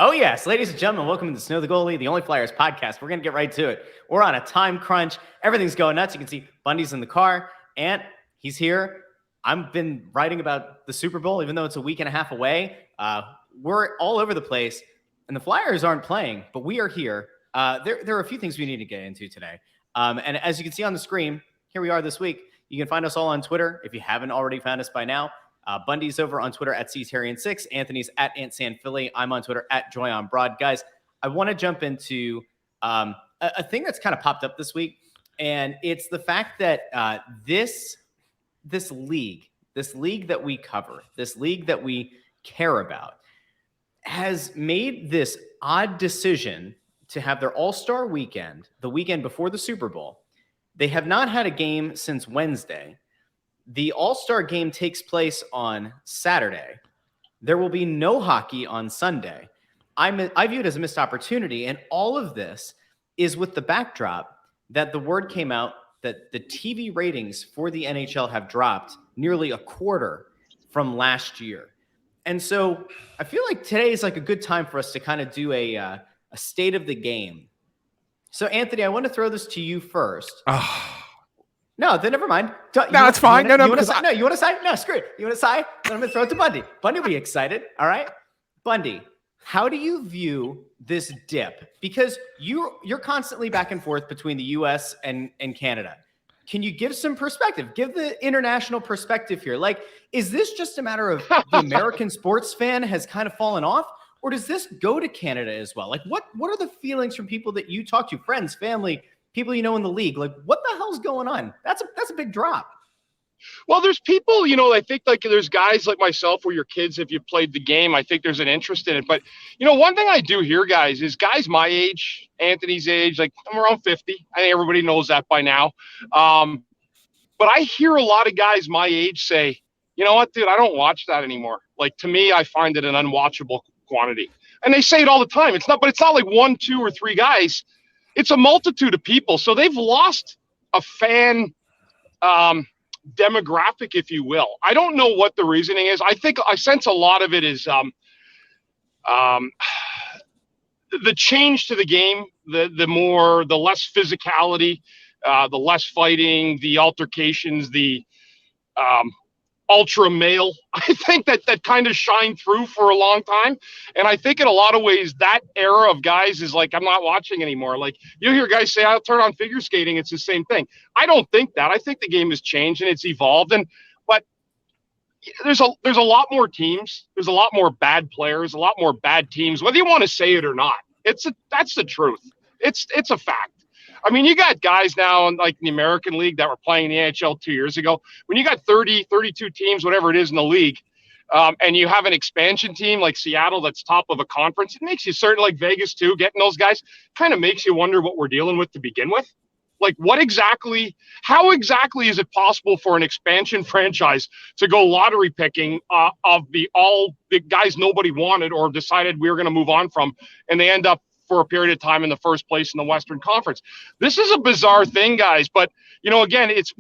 Oh, yes. Ladies and gentlemen, welcome to Snow the Goalie, the only Flyers podcast. We're going to get right to it. We're on a time crunch. Everything's going nuts. You can see Bundy's in the car, and he's here. I've been writing about the Super Bowl, even though it's a week and a half away. We're all over the place, and the Flyers aren't playing, but we are here. There are a few things we need to get into today. And as you can see on the screen, here we are this week. You can find us all on Twitter if you haven't already found us by now. Bundy's over on Twitter at CTarian6. Anthony's at AntSanPhilly. I'm on Twitter at JoyOnBroad. Guys, I want to jump into a thing that's kind of popped up this week, and it's the fact that this league that we cover, this league that we care about, has made this odd decision to have their All-Star weekend, the weekend before the Super Bowl. They have not had a game since Wednesday. The All-Star game takes place on Saturday. There will be no hockey on Sunday. I view it as a missed opportunity, and all of this is with the backdrop that the word came out that the TV ratings for the NHL have dropped nearly a quarter from last year. And so I feel like today is like a good time for us to kind of do a state of the game. So, Anthony, I want to throw this to you first. No, then never mind. No, it's fine. You want to sigh? No, screw it. You want to sigh? Then I'm going to throw it to Bundy. Bundy will be excited. All right. Bundy, how do you view this dip? Because you're constantly back and forth between the U.S. and Canada. Can you give some perspective? Give the international perspective here. Like, is this just a matter of the American sports fan has kind of fallen off? Or does this go to Canada as well? Like, what are the feelings from people that you talk to, friends, family, people you know in the league? Like, what the hell's going on? That's a big drop. Well, there's people, I think like there's guys like myself or your kids, if you played the game, I think there's an interest in it. But, one thing I do hear, guys, is guys my age, Anthony's age, like I'm around 50. I think everybody knows that by now. But I hear a lot of guys my age say, you know what, dude, I don't watch that anymore. Like, to me, I find it an unwatchable quantity. And they say it all the time. It's not like one, two, or three guys. It's a multitude of people. So they've lost a fan demographic, if you will. I don't know what the reasoning is. I sense a lot of it is the change to the game, the less physicality, the less fighting, the altercations, the ultra male. I think that kind of shined through for a long time. And I think in a lot of ways that era of guys is like, I'm not watching anymore. Like, you hear guys say, I'll turn on figure skating. It's the same thing. I don't think that. I think the game has changed and it's evolved. But there's a lot more teams. There's a lot more bad players, a lot more bad teams, whether you want to say it or not. That's the truth. It's a fact. I mean, you got guys now in like the American League that were playing in the NHL 2 years ago. When you got 30, 32 teams, whatever it is in the league, and you have an expansion team like Seattle that's top of a conference, it makes you certain, like Vegas too, getting those guys kind of makes you wonder what we're dealing with to begin with. Like, how exactly is it possible for an expansion franchise to go lottery picking of the guys nobody wanted or decided we were going to move on from, and they end up for a period of time in the first place in the Western Conference? This is a bizarre thing, guys. But, again, it's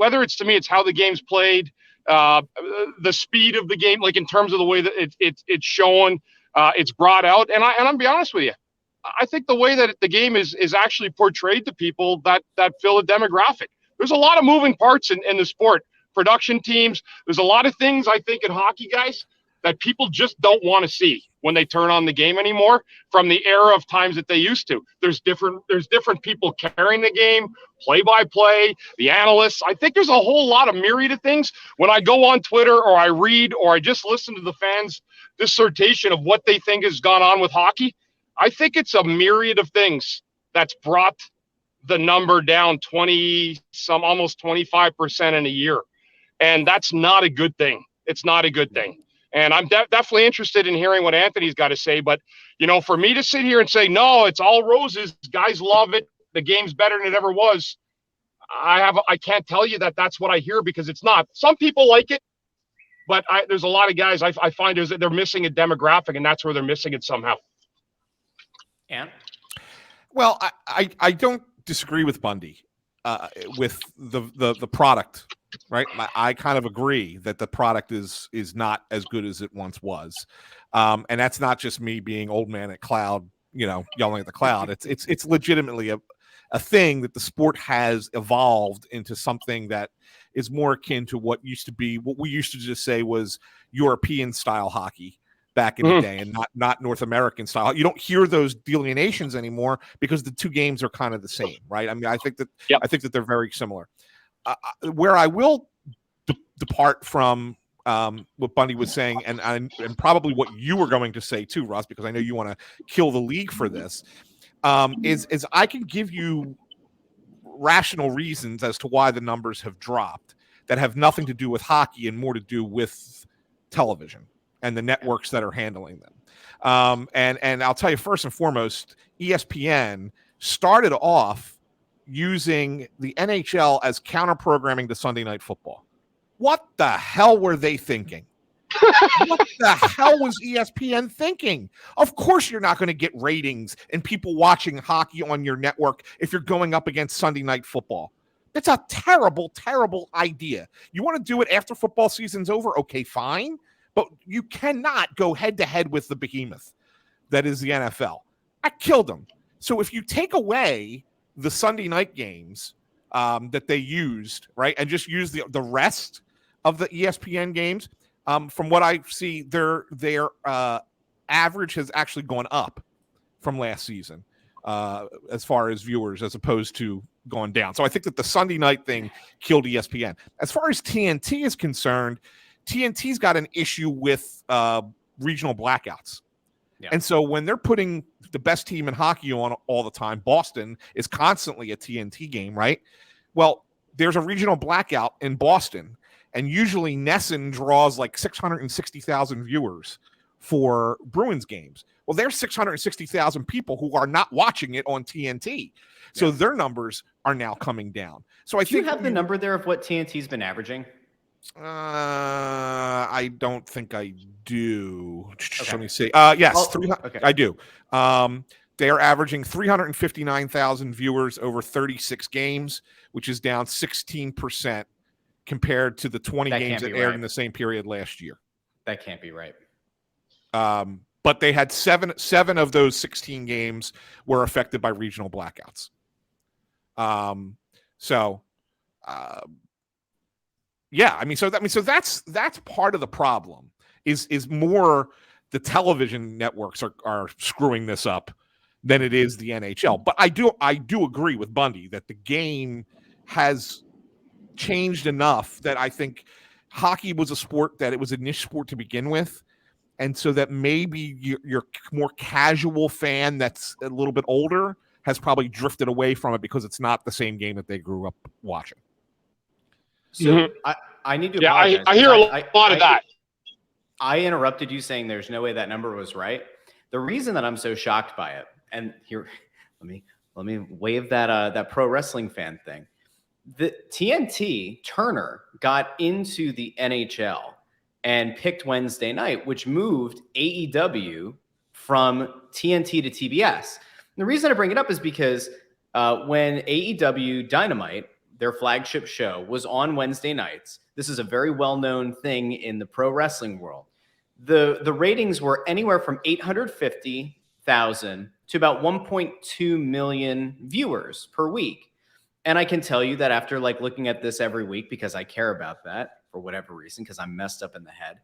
how the game's played, the speed of the game, like in terms of the way that it's shown, it's brought out. And I'm be honest with you, I think the way that the game is actually portrayed to people that fill a demographic. There's a lot of moving parts in the sport. Production teams, there's a lot of things, I think, in hockey, guys, that people just don't want to see when they turn on the game anymore from the era of times that they used to. There's different people carrying the game, play-by-play, the analysts. I think there's a whole lot of myriad of things. When I go on Twitter or I read or I just listen to the fans' dissertation of what they think has gone on with hockey, I think it's a myriad of things that's brought the number down almost 25% in a year. And that's not a good thing. It's not a good thing. And I'm definitely interested in hearing what Anthony's got to say. But, for me to sit here and say, no, it's all roses, guys love it, the game's better than it ever was, I can't tell you that that's what I hear, because it's not. Some people like it, but there's a lot of guys I find they're missing a demographic, and that's where they're missing it somehow. And? Well, I don't disagree with Bundy with the product right? I kind of agree that the product is not as good as it once was, and that's not just me being old man at cloud, yelling at the cloud. It's legitimately a thing that the sport has evolved into something that is more akin to what we used to just say was European style hockey back in the day, and not North American style. You don't hear those delineations anymore because the two games are kind of the same, right? I mean, I think that they're very similar. Where I will depart from what Bundy was saying, and probably what you were going to say too, Russ, because I know you want to kill the league for this, is I can give you rational reasons as to why the numbers have dropped that have nothing to do with hockey and more to do with television and the networks that are handling them. And I'll tell you, first and foremost, ESPN started off using the NHL as counter programming to Sunday Night Football. What the hell were they thinking? What the hell was ESPN thinking? Of course you're not going to get ratings and people watching hockey on your network if you're going up against Sunday Night Football. That's a terrible, terrible idea. You want to do it after football season's over? Okay, fine. But you cannot go head-to-head with the behemoth that is the NFL. I killed them. So if you take away the Sunday night games that they used, right, and just use the rest of the ESPN games, from what I see, their average has actually gone up from last season as far as viewers, as opposed to going down. So I think that the Sunday night thing killed ESPN. As far as TNT is concerned, TNT's got an issue with regional blackouts. Yeah. And so when they're putting the best team in hockey on all the time, Boston is constantly a TNT game, right? Well, there's a regional blackout in Boston, and usually Nesson draws like 660,000 viewers for Bruins games. Well, there's 660,000 people who are not watching it on TNT. So their numbers are now coming down. So Do you have the number there of what TNT's been averaging? I don't think I do. Okay. Let me see. Yes, okay. I do. They are averaging 359,000 viewers over 36 games, which is down 16% compared to the 20 games that aired in the same period last year. That can't be right. But they had seven of those 16 games were affected by regional blackouts. Yeah, I mean, so that's part of the problem is more the television networks are screwing this up than it is the NHL. But I do agree with Bundy that the game has changed enough that I think hockey was a sport that it was a niche sport to begin with, and so that maybe your more casual fan that's a little bit older has probably drifted away from it because it's not the same game that they grew up watching. So I need to apologize. I hear a lot of that. I interrupted you saying there's no way that number was right. The reason that I'm so shocked by it, and here, let me wave that pro wrestling fan thing. The TNT Turner got into the NHL and picked Wednesday night, which moved AEW from TNT to TBS. And the reason I bring it up is because when AEW Dynamite, their flagship show, was on Wednesday nights. This is a very well-known thing in the pro wrestling world. The ratings were anywhere from 850,000 to about 1.2 million viewers per week. And I can tell you that after looking at this every week, because I care about that for whatever reason, because I'm messed up in the head,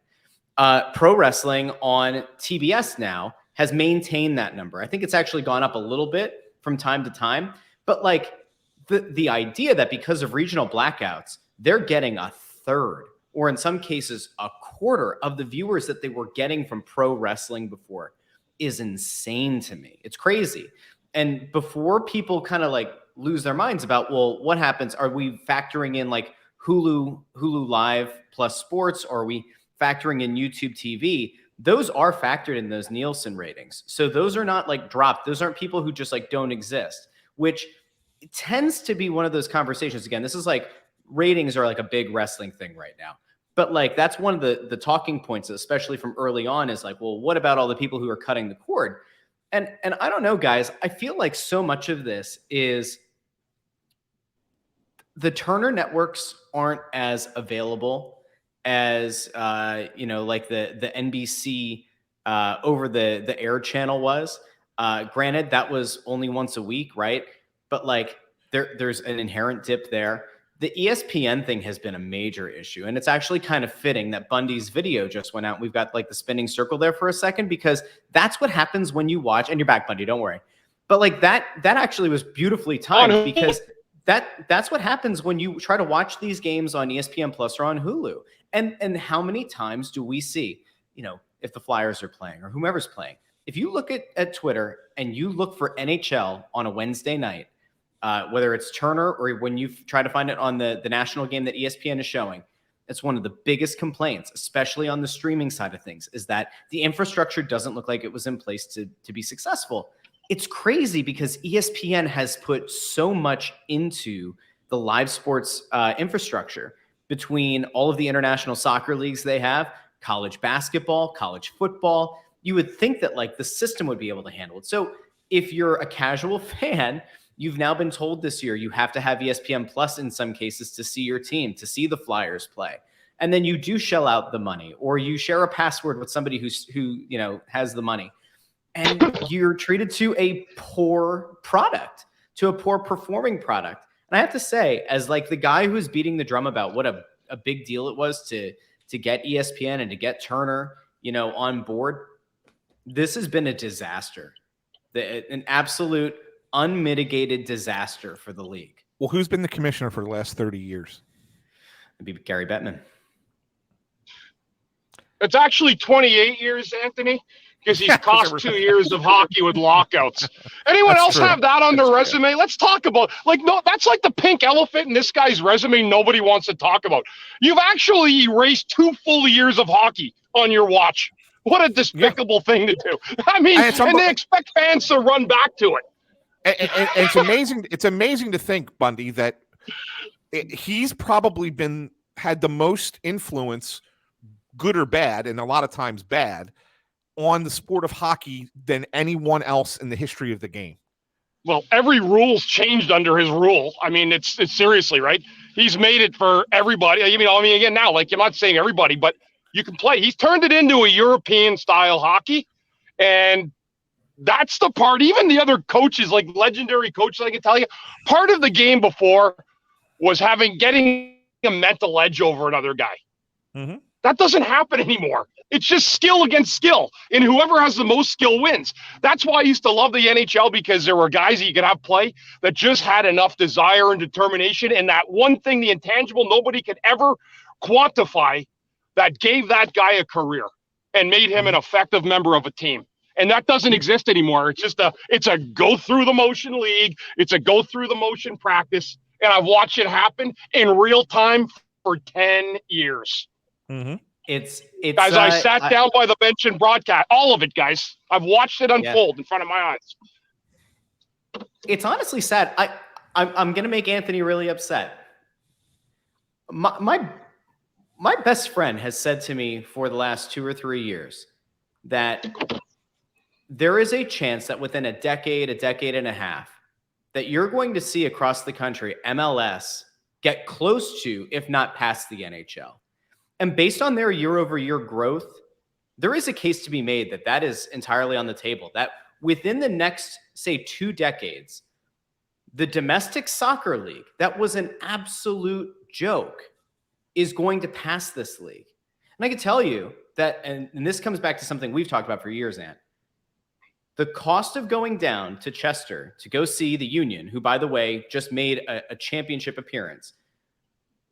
pro wrestling on TBS now has maintained that number. I think it's actually gone up a little bit from time to time, but the idea that because of regional blackouts, they're getting a third, or in some cases, a quarter of the viewers that they were getting from pro wrestling before is insane to me. It's crazy. And before people kind of lose their minds about, well, what happens? Are we factoring in Hulu Live plus sports, or are we factoring in YouTube TV? Those are factored in those Nielsen ratings. So those are not dropped. Those aren't people who just don't exist, which tends to be one of those conversations. Again, this is ratings are a big wrestling thing right now. But that's one of the talking points, especially from early on, is well, what about all the people who are cutting the cord? And I don't know, guys, I feel like so much of this is the Turner networks aren't as available as like the NBC over the air channel was. Granted, that was only once a week, right? But like there's an inherent dip there. The ESPN thing has been a major issue, and it's actually kind of fitting that Bundy's video just went out. We've got like the spinning circle there for a second, because that's what happens when you watch, and you're back, Bundy, don't worry. But like that actually was beautifully timed, because that's what happens when you try to watch these games on ESPN Plus or on Hulu. And how many times do we see, if the Flyers are playing or whomever's playing, if you look at Twitter and you look for NHL on a Wednesday night, whether it's Turner or when you try to find it on the national game that ESPN is showing, it's one of the biggest complaints, especially on the streaming side of things, is that the infrastructure doesn't look like it was in place to be successful. It's crazy because ESPN has put so much into the live sports infrastructure, between all of the international soccer leagues they have, college basketball, college football. You would think that like the system would be able to handle it. So if you're a casual fan, you've now been told this year you have to have ESPN Plus in some cases to see your team, to see the Flyers play. And then you do shell out the money, or you share a password with somebody who has the money. And you're treated to a poor product, to a poor performing product. And I have to say, as like the guy who's beating the drum about what a big deal it was to get ESPN and to get Turner, on board, this has been a disaster, an absolute unmitigated disaster for the league. Well, who's been the commissioner for the last 30 years? It'd be Gary Bettman. It's actually 28 years, Anthony, because he's cost 2 years of hockey with lockouts. Anyone else have that on their resume? Let's talk about, no, that's like the pink elephant in this guy's resume nobody wants to talk about. You've actually erased 2 full years of hockey on your watch. What a despicable thing to do. I mean, and they expect fans to run back to it. And it's amazing. It's amazing to think, Bundy, that he's probably had the most influence, good or bad, and a lot of times bad, on the sport of hockey than anyone else in the history of the game. Well, every rule's changed under his rule. I mean, it's seriously, right? He's made it for everybody. I mean, again, now, like, I'm not saying everybody, but you can play. He's turned it into a European style hockey, and that's the part. Even the other coaches, like legendary coaches, I can tell you, part of the game before was getting a mental edge over another guy. Mm-hmm. That doesn't happen anymore. It's just skill against skill, and whoever has the most skill wins. That's why I used to love the NHL, because there were guys that you could have play that just had enough desire and determination, and that one thing, the intangible, nobody could ever quantify, that gave that guy a career and made him an effective member of a team. And that doesn't exist anymore. It's just it's a go through the motion league. It's a go through the motion practice. And I've watched it happen in real time for 10 years. Mm-hmm. It's guys, I sat down by the bench and broadcast all of it, guys. I've watched it unfold in front of my eyes. It's honestly sad. I'm going to make Anthony really upset. My best friend has said to me for the last 2 or 3 years that there is a chance that within a decade and a half, that you're going to see across the country MLS get close to, if not past, the NHL. And based on their year-over-year growth, there is a case to be made that is entirely on the table, that within the next, say, 2 decades, the domestic soccer league, that was an absolute joke, is going to pass this league. And I can tell you that, and this comes back to something we've talked about for years, Ant, the cost of going down to Chester to go see the Union, who, by the way, just made a championship appearance,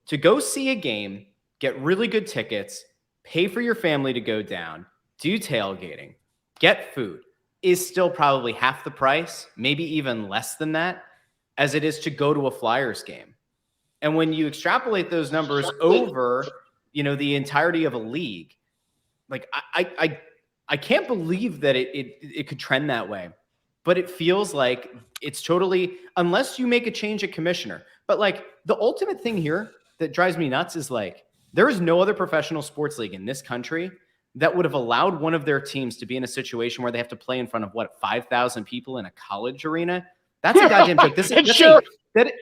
to go see a game, get really good tickets, pay for your family to go down, do tailgating, get food, is still probably half the price, maybe even less than that, as it is to go to a Flyers game. And when you extrapolate those numbers over, the entirety of a league, like I can't believe that it could trend that way. But it feels like it's totally, unless you make a change at commissioner. But like the ultimate thing here that drives me nuts is like, there is no other professional sports league in this country that would have allowed one of their teams to be in a situation where they have to play in front of 5,000 people in a college arena. That's a goddamn joke.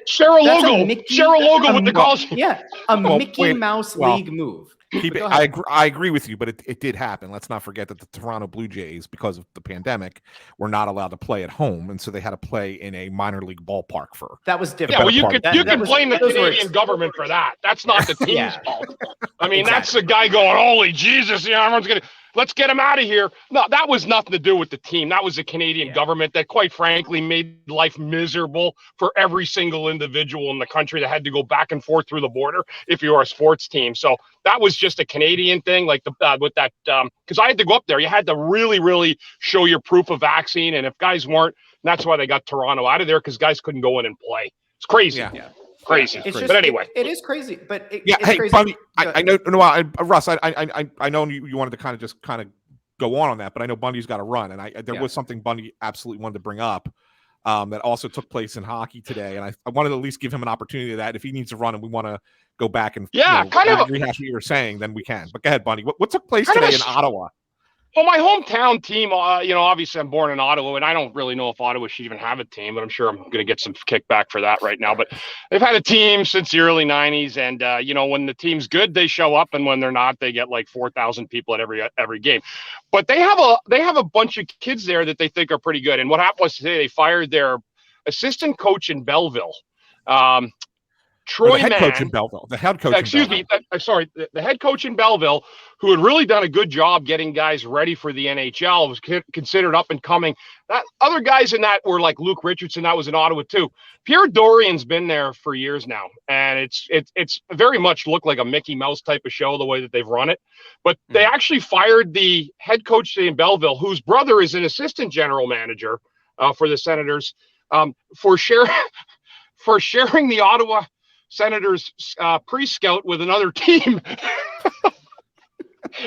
Share a that's logo. Share a logo with the calls. Yeah, Mickey Mouse League move. I agree with you, but it did happen. Let's not forget that the Toronto Blue Jays, because of the pandemic, were not allowed to play at home, and so they had to play in a minor league ballpark for. That was different. Yeah, well, you can blame the Canadian government for that. That's not the team's fault. I mean, that's the guy going, "Holy Jesus! Yeah, everyone's gonna let's get him out of here." No, that was nothing to do with the team. That was the Canadian government that, quite frankly, made life miserable for every single individual in the country that had to go back and forth through the border if you were a sports team. So that was just a Canadian thing, like with that, because I had to go up there. You had to really, really show your proof of vaccine, and if guys weren't, that's why they got Toronto out of there, because guys couldn't go in and play. It's crazy. Yeah. Crazy. But anyway, it is crazy. But it's crazy. Bundy, I know. No, Russ, I know you wanted to just go on that, but I know Bundy's got to run, and there was something Bundy absolutely wanted to bring up that also took place in hockey today, and I wanted to at least give him an opportunity to that if he needs to run and we want to go back and rehash what you were saying, then we can. But go ahead, Bundy. What took place today in Ottawa? Well, my hometown team, obviously I'm born in Ottawa, and I don't really know if Ottawa should even have a team, but I'm sure I'm going to get some kickback for that right now. But they've had a team since the early 90s, and, when the team's good, they show up, and when they're not, they get like 4,000 people at every game. But they have a bunch of kids there that they think are pretty good. And what happened was today they fired their assistant coach in Belleville. Troy the head Mann, coach in Belleville. The head coach. The head coach in Belleville, who had really done a good job getting guys ready for the NHL, was considered up and coming. That other guys in that were like Luke Richardson. That was in Ottawa too. Pierre Dorian's been there for years now, and it's very much looked like a Mickey Mouse type of show the way that they've run it. But they actually fired the head coach in Belleville, whose brother is an assistant general manager for the Senators, for sharing the Ottawa Senators pre-scout with another team.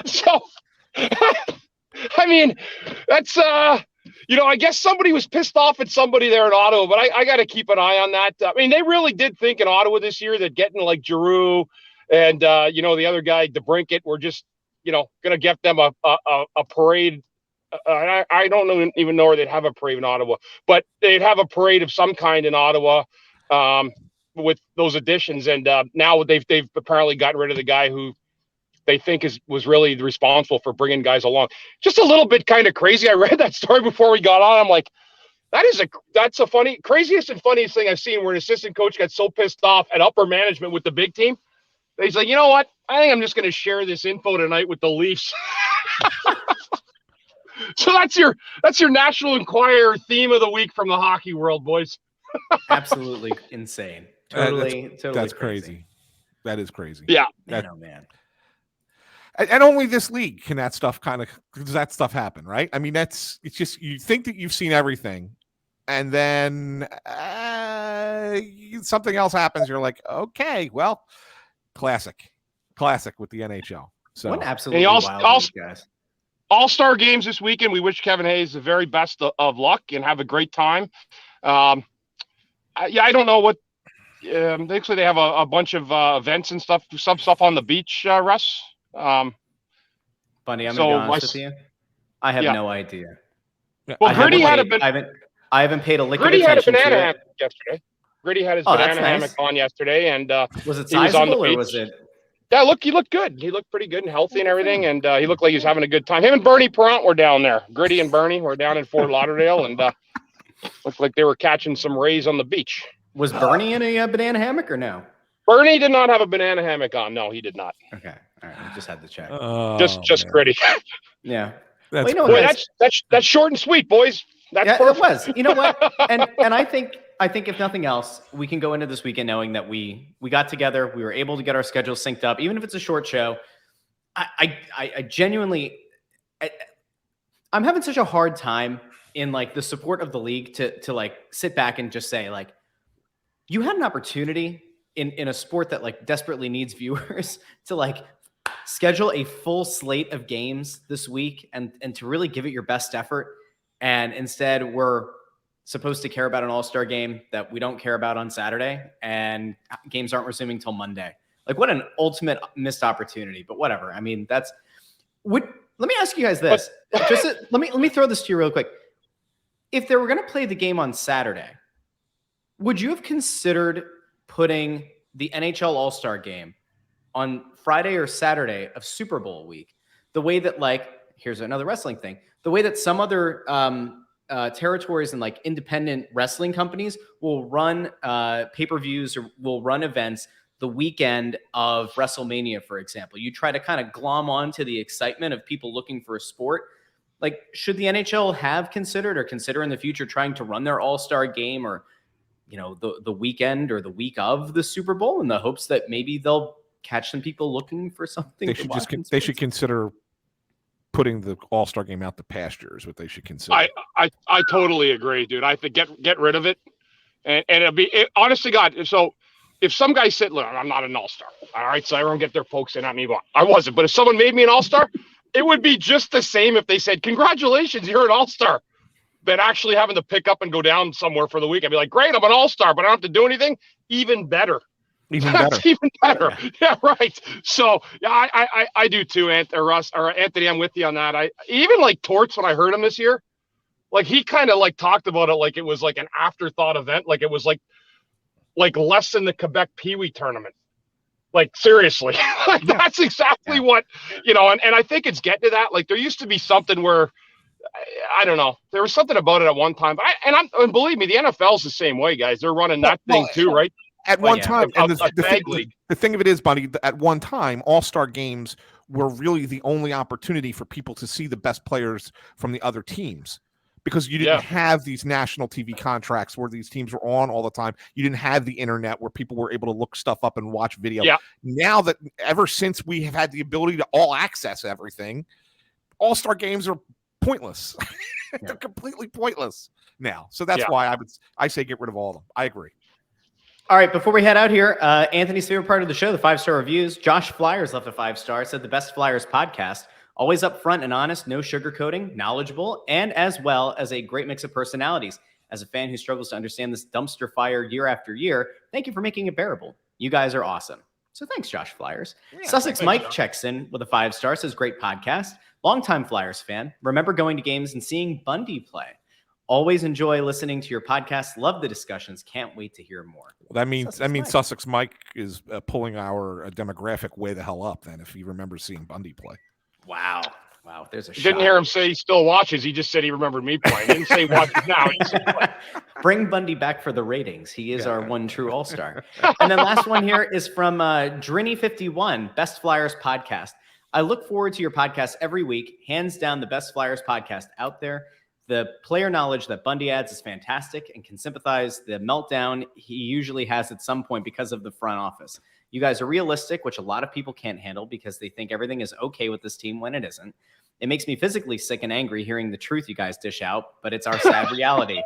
So, I mean, that's, I guess somebody was pissed off at somebody there in Ottawa, but I got to keep an eye on that. I mean, they really did think in Ottawa this year that getting like Giroux and, the other guy, DeBrincat, were just, going to get them a parade. I don't even know where they'd have a parade in Ottawa, but they'd have a parade of some kind in Ottawa. With those additions, and now they've apparently gotten rid of the guy who they think was really responsible for bringing guys along. Just a little bit kind of crazy. I read that story before we got on. I'm like, that's a craziest and funniest thing I've seen, where an assistant coach got so pissed off at upper management with the big team. He's like, you know what? I think I'm just going to share this info tonight with the Leafs. So that's your National Enquirer theme of the week from the hockey world, boys. Absolutely insane. Totally that's crazy. That is crazy. Yeah. Man. And only this league can that stuff does that stuff happen, right? I mean, it's just, you think that you've seen everything, and then something else happens. You're like, okay, well, classic with the NHL. So what absolutely wild guys. All-Star games this weekend. We wish Kevin Hayes the very best of luck and have a great time. I don't know what. Actually, they have a bunch of events and stuff on the beach, Russ. Bundy, I'm going to be honest with you. I have no idea. Well, Gritty I haven't paid a lick of attention to it. Gritty had a banana hammock yesterday. Gritty had his banana hammock on yesterday, and was it sizable or was it? Yeah, he looked good. He looked pretty good and healthy and everything, and he looked like he was having a good time. Him and Bernie Perrant were down there. Gritty and Bernie were down in Fort Lauderdale, and looked like they were catching some rays on the beach. Was Bernie in a banana hammock or no? Bernie did not have a banana hammock on. No, he did not. Okay, all right. I just had to check. Just Gritty. Yeah. That's short and sweet, boys. That's perfect. It was. You know what? And I think if nothing else, we can go into this weekend knowing that we got together, we were able to get our schedules synced up, even if it's a short show. I genuinely, I'm having such a hard time in like the support of the league to like sit back and just say like, you had an opportunity in a sport that like desperately needs viewers to like schedule a full slate of games this week and to really give it your best effort. And instead we're supposed to care about an all-star game that we don't care about on Saturday, and games aren't resuming till Monday. Like, what an ultimate missed opportunity, but whatever. I mean, let me ask you guys this. Let me throw this to you real quick. If they were going to play the game on Saturday, Would you have considered putting the NHL All-Star game on Friday or Saturday of Super Bowl week? The way that, like, here's another wrestling thing, the way that some other territories and like independent wrestling companies will run pay-per-views or will run events the weekend of WrestleMania, for example. You try to kind of glom on to the excitement of people looking for a sport. Like, should the NHL have considered or consider in the future trying to run their All-Star game or, you know, the weekend or the week of the Super Bowl in the hopes that maybe they'll catch some people looking for something? They should consider putting the All-Star game out to pasture is what they should consider. I totally agree, dude. I think get rid of it, and it'll be honest to God. So if some guy said, "Look, I'm not an All-Star," all right, so everyone get their pokes in at me, but I wasn't. But if someone made me an All-Star, it would be just the same if they said, "Congratulations, you're an All-Star," than actually having to pick up and go down somewhere for the week. I'd be like, "Great, I'm an All-Star, but I don't have to do anything." Even better. That's even better. Yeah, right. So yeah, I do too, Russ or Anthony. I'm with you on that. I even like Torts when I heard him this year, like he kind of like talked about it like it was like an afterthought event, like it was like less than the Quebec Pee Wee tournament. Like seriously, like that's exactly what and I think it's getting to that. Like there used to be something where I don't know, there was something about it at one time, but and believe me, the NFL's the same way, guys. They're running that thing too, right? At one time, and the thing of it is, Bundy, at one time, All-Star games were really the only opportunity for people to see the best players from the other teams because you didn't have these national TV contracts where these teams were on all the time. You didn't have the internet where people were able to look stuff up and watch video. Yeah. Now that ever since we have had the ability to all access everything, All-Star games are pointless. They're completely pointless now. So that's why I say get rid of all of them. I agree. All right, before we head out here, Anthony's favorite part of the show, the 5-star reviews. Josh Flyers left a 5-star, said the best Flyers podcast, always upfront and honest, no sugarcoating, knowledgeable, and as well as a great mix of personalities. As a fan who struggles to understand this dumpster fire year after year, thank you for making it bearable. You guys are awesome. So thanks, Josh Flyers. Yeah, Sussex Mike checks in with a 5-star, says great podcast. Longtime Flyers fan. Remember going to games and seeing Bundy play. Always enjoy listening to your podcast. Love the discussions. Can't wait to hear more. Well, that means Sussex Mike is pulling our demographic way the hell up. Then, if he remembers seeing Bundy play. Wow, there's a. Didn't hear him say he still watches. He just said he remembered me playing. He didn't say watches now. He said play. Bring Bundy back for the ratings. He is our one true All-Star. And then last one here is from Drinny51, Best Flyers podcast. I look forward to your podcast every week. Hands down, the best Flyers podcast out there. The player knowledge that Bundy adds is fantastic and can sympathize the meltdown he usually has at some point because of the front office. You guys are realistic, which a lot of people can't handle because they think everything is okay with this team when it isn't. It makes me physically sick and angry hearing the truth you guys dish out, but it's our sad reality.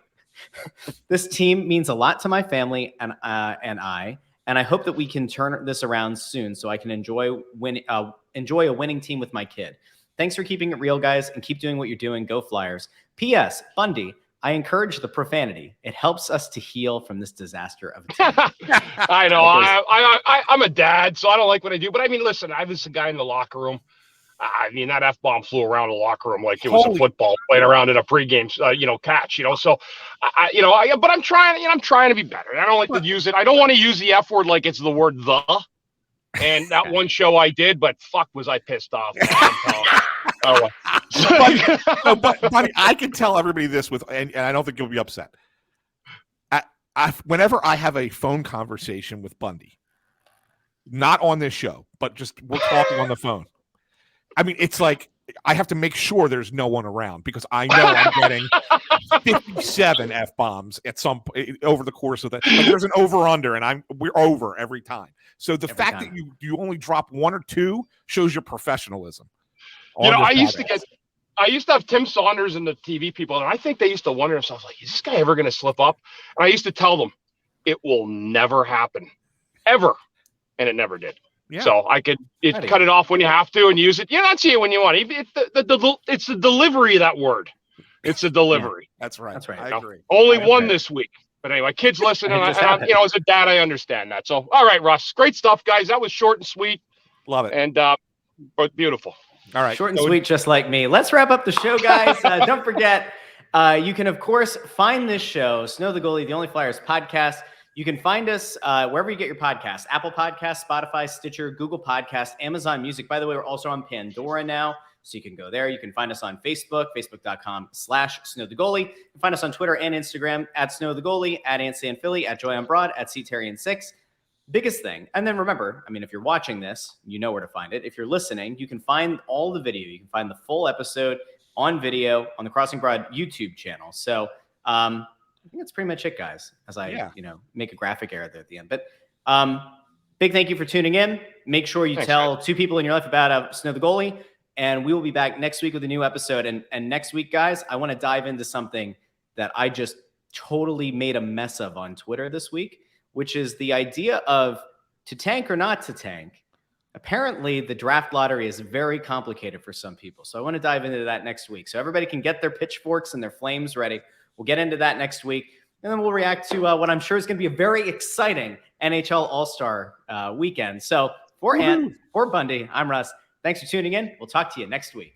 This team means a lot to my family and I hope that we can turn this around soon so I can enjoy a winning team with my kid. Thanks for keeping it real, guys, and keep doing what you're doing. Go Flyers. P.S. Bundy, I encourage the profanity. It helps us to heal from this disaster of a team. I know. I'm a dad, so I don't like what I do. But I mean, listen, I was the guy in the locker room. I mean, that F-bomb flew around the locker room like it was a football playing around in a pregame, catch, So, but I'm trying to be better. I don't like to use it. I don't want to use the F word like it's the word the. And that one show I did, but fuck, was I pissed off. But I can tell everybody this and I don't think you'll be upset. Whenever I have a phone conversation with Bundy, not on this show, but just we're talking on the phone. I mean, it's like I have to make sure there's no one around because I know I'm getting 57 F-bombs at some over the course of that. Like there's an over-under, and we're over every time. So the fact that you only drop one or two shows your professionalism. I used to have Tim Saunders and the TV people, and I think they used to wonder themselves, like, is this guy ever going to slip up? And I used to tell them, it will never happen, ever, and it never did. Yeah. So I could cut it off when you have to and use it. You not see it when you want. It's the delivery of that word. It's the delivery. Yeah, that's right. I agree. Only one this week. But anyway, kids listen, and as a dad, I understand that. So, all right, Russ, great stuff, guys. That was short and sweet. Love it. And but beautiful. All right. Short and sweet, just like me. Let's wrap up the show, guys. Don't forget, You can, of course, find this show, Snow the Goalie, the Only Flyers podcast. You can find us wherever you get your podcasts, Apple Podcasts, Spotify, Stitcher, Google Podcasts, Amazon Music. By the way, we're also on Pandora now, so you can go there. You can find us on Facebook, facebook.com/snowthegoalie. You can find us on Twitter and Instagram @snowthegoalie, @AntSanPhilly, @JoyOnBroad, @CTerry6. Biggest thing. And then remember, I mean, if you're watching this, you know where to find it. If you're listening, you can find all the video. You can find the full episode on video on the Crossing Broad YouTube channel. So I think that's pretty much it, guys, as I, make a graphic error there at the end. But big thank you for tuning in. Make sure you tell 2 people in your life about Snow the Goalie, and we will be back next week with a new episode. And next week, guys, I want to dive into something that I just totally made a mess of on Twitter this week, which is the idea of to tank or not to tank. Apparently, the draft lottery is very complicated for some people. So I want to dive into that next week. So everybody can get their pitchforks and their flames ready. We'll get into that next week. And then we'll react to what I'm sure is going to be a very exciting NHL All-Star weekend. So for Ant, for Bundy, I'm Russ. Thanks for tuning in. We'll talk to you next week.